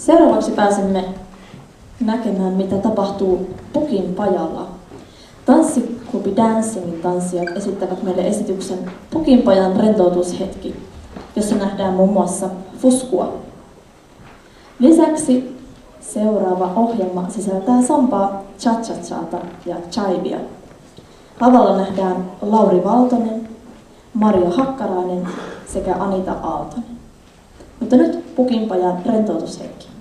Seuraavaksi pääsemme näkemään, mitä tapahtuu Pukin pajalla. Tanssiklubi Dancingin tanssijat esittävät meille esityksen Pukin pajan rentoutushetki, jossa nähdään muun muassa fuskua. Lisäksi seuraava ohjelma sisältää sampaa, cha-cha-chata ja chaivia. Lavalla nähdään Lauri Valtonen, Marjo Hakkarainen sekä Anita Aaltonen. Mutta nyt Pukin pajan rentoutushetki.